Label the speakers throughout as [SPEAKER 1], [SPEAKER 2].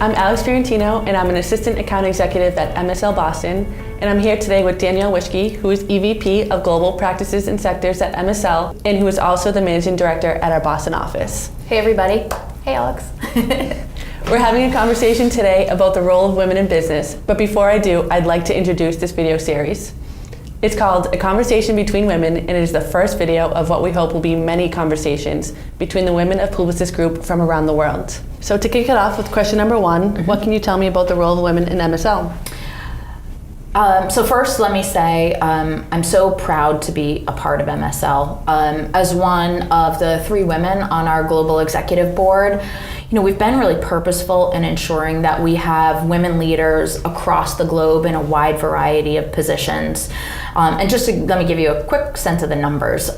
[SPEAKER 1] I'm Alex Fiorentino, and I'm an Assistant Account Executive at MSL Boston, and I'm here today with Danielle Wuschke, who is EVP of Global Practices and Sectors at MSL, and who is also the Managing Director at our Boston office.
[SPEAKER 2] Hey everybody. Hey Alex.
[SPEAKER 1] We're having a conversation today about the role of women in business, but before I do, I'd like to introduce this video series. It's called A Conversation Between Women, and it is the first video of what we hope will be many conversations between the women of Publicis Group from around the world. So to kick it off with question number one, what can you tell me about the role of women in MSL?
[SPEAKER 2] So first, let me say I'm so proud to be a part of MSL. As one of the 3 women on our global executive board, we've been really purposeful in ensuring that we have women leaders across the globe in a wide variety of positions. And just let me give you a quick sense of the numbers.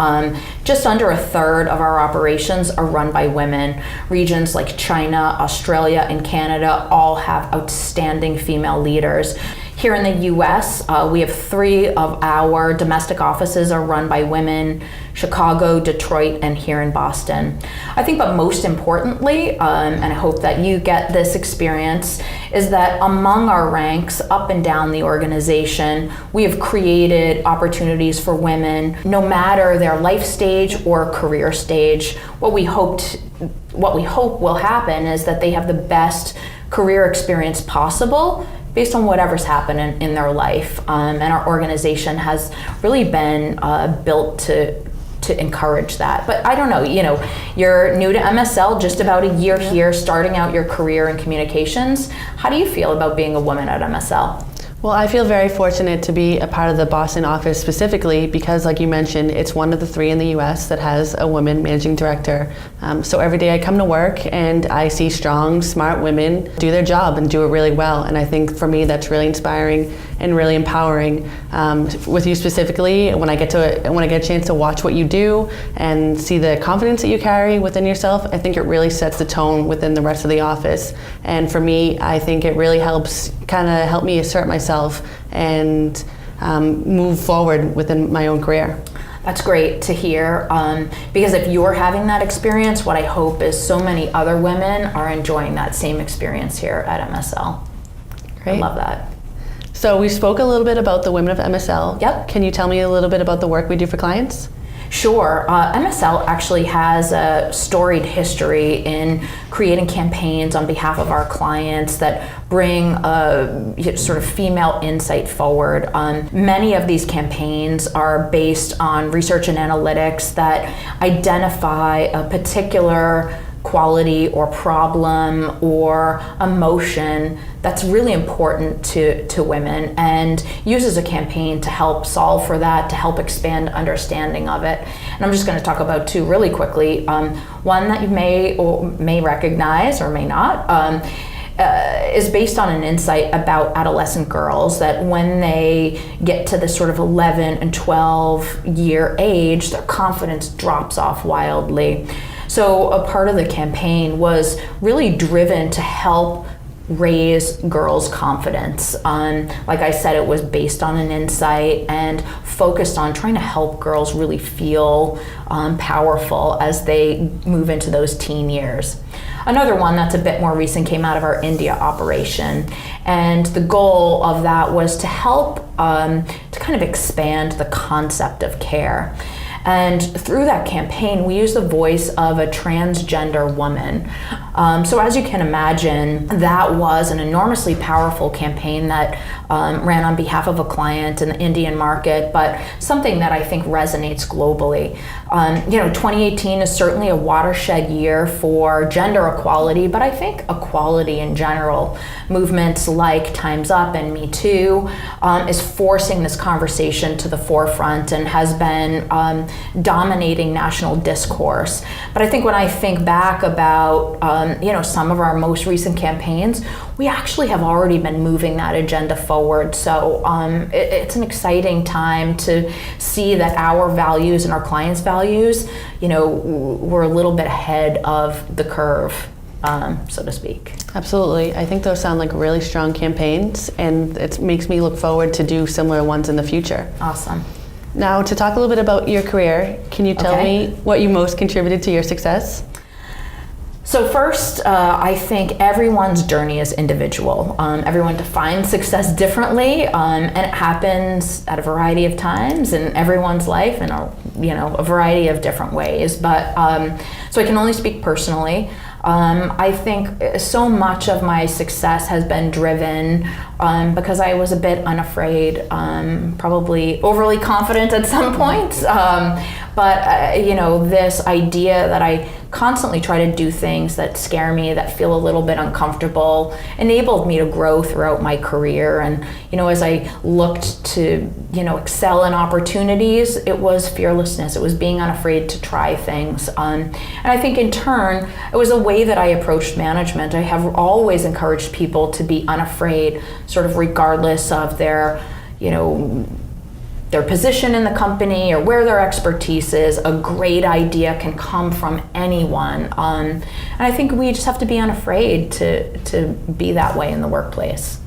[SPEAKER 2] Just under a third of our operations are run by women. Regions like China, Australia, and Canada all have outstanding female leaders. Here in the US, we have 3 of our domestic offices are run by women: Chicago, Detroit, and here in Boston. I think, but most importantly, and I hope that you get this experience, is that among our ranks up and down the organization, we have created opportunities for women, no matter their life stage or career stage. What we hope will happen is that they have the best career experience possible based on whatever's happening in their life. And our organization has really been built to encourage that. But I don't know, you're new to MSL, just about a year here, starting out your career in communications. How do you feel about being a woman at MSL?
[SPEAKER 1] Well, I feel very fortunate to be a part of the Boston office specifically because, like you mentioned, it's one of the 3 in the US that has a woman managing director. So every day I come to work and I see strong, smart women do their job and do it really well. And I think for me that's really inspiring and really empowering. With you specifically, when I get a chance to watch what you do and see the confidence that you carry within yourself, I think it really sets the tone within the rest of the office. And for me, I think it really helps me assert myself and move forward within my own career.
[SPEAKER 2] That's great to hear, because if you're having that experience, what I hope is so many other women are enjoying that same experience here at MSL. Great. I love that.
[SPEAKER 1] So we spoke a little bit about the women of MSL.
[SPEAKER 2] Yep.
[SPEAKER 1] Can you tell me a little bit about the work we do for clients?
[SPEAKER 2] Sure. MSL actually has a storied history in creating campaigns on behalf of our clients that bring a sort of female insight forward. Many of these campaigns are based on research and analytics that identify a particular quality or problem or emotion that's really important to women, and uses a campaign to help solve for that, to help expand understanding of it. And I'm just going to talk about 2 really quickly. One that you may recognize or may not, is based on an insight about adolescent girls, that when they get to this sort of 11 and 12 year age, their confidence drops off wildly. So a part of the campaign was really driven to help raise girls' confidence. Like I said, it was based on an insight and focused on trying to help girls really feel powerful as they move into those teen years. Another one that's a bit more recent came out of our India operation, and the goal of that was to help to kind of expand the concept of care. And through that campaign, we used the voice of a transgender woman. So as you can imagine, that was an enormously powerful campaign that ran on behalf of a client in the Indian market, but something that I think resonates globally. 2018 is certainly a watershed year for gender equality, but I think equality in general. Movements like Time's Up and Me Too is forcing this conversation to the forefront and has been dominating national discourse. But I think when I think back about some of our most recent campaigns, we actually have already been moving that agenda forward. So it's an exciting time to see that our values and our clients' values, we're a little bit ahead of the curve, so to speak.
[SPEAKER 1] Absolutely. I think those sound like really strong campaigns, and it makes me look forward to do similar ones in the future.
[SPEAKER 2] Awesome.
[SPEAKER 1] Now, to talk a little bit about your career, can you tell me what you most contributed to your success?
[SPEAKER 2] So first, I think everyone's journey is individual. Everyone defines success differently, and it happens at a variety of times in everyone's life in a variety of different ways. But so I can only speak personally. I think so much of my success has been driven because I was a bit unafraid, probably overly confident at some points. But this idea that I constantly try to do things that scare me, that feel a little bit uncomfortable, enabled me to grow throughout my career. And, as I looked to, excel in opportunities, it was fearlessness. It was being unafraid to try things. And I think in turn, it was a way that I approached management. I have always encouraged people to be unafraid, sort of regardless of their position in the company or where their expertise is. A great idea can come from anyone. And I think we just have to be unafraid to be that way in the workplace.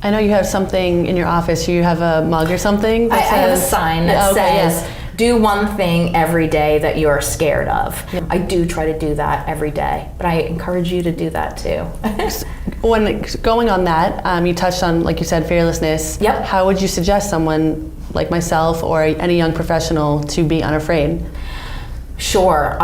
[SPEAKER 1] I know you have something in your office. You have a mug or something that
[SPEAKER 2] I have a sign that says, do one thing every day that you are scared of.
[SPEAKER 1] Yeah.
[SPEAKER 2] I do try to do that every day, but I encourage you to do that too.
[SPEAKER 1] When going on that, you touched on, like you said, fearlessness.
[SPEAKER 2] Yep.
[SPEAKER 1] How would you suggest someone like myself or any young professional to be unafraid?
[SPEAKER 2] Sure.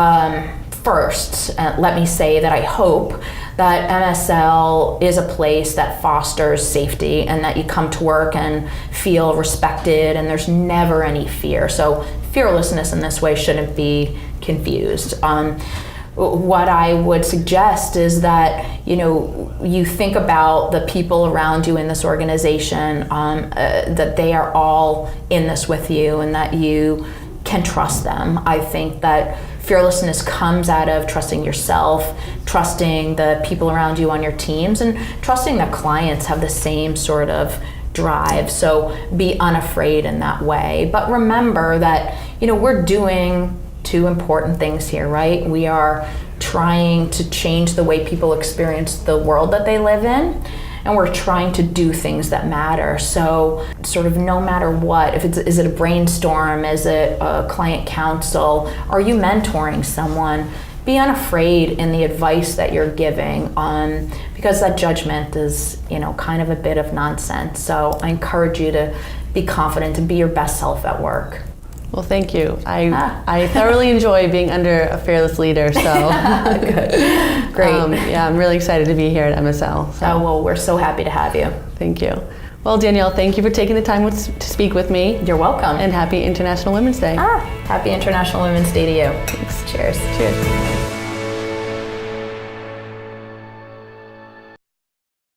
[SPEAKER 2] First, let me say that I hope that MSL is a place that fosters safety and that you come to work and feel respected and there's never any fear. So fearlessness in this way shouldn't be confused. What I would suggest is that, you think about the people around you in this organization, that they are all in this with you and that you can trust them. I think that fearlessness comes out of trusting yourself, trusting the people around you on your teams, and trusting that clients have the same sort of drive. So be unafraid in that way. But remember that, we're doing two important things here, right? We are trying to change the way people experience the world that they live in, and we're trying to do things that matter. So sort of no matter what, is it a brainstorm, is it a client council, are you mentoring someone, be unafraid in the advice that you're giving, because that judgment is, kind of a bit of nonsense. So I encourage you to be confident and be your best self at work.
[SPEAKER 1] Well, thank you. I thoroughly enjoy being under a fearless leader. So
[SPEAKER 2] Good. Great.
[SPEAKER 1] I'm really excited to be here at MSL. So.
[SPEAKER 2] Oh, well, we're so happy to have you.
[SPEAKER 1] Thank you. Well, Danielle, thank you for taking the time to speak with me.
[SPEAKER 2] You're welcome.
[SPEAKER 1] And happy International Women's Day.
[SPEAKER 2] Happy International Women's Day to you.
[SPEAKER 1] Thanks.
[SPEAKER 2] Cheers.
[SPEAKER 1] Cheers.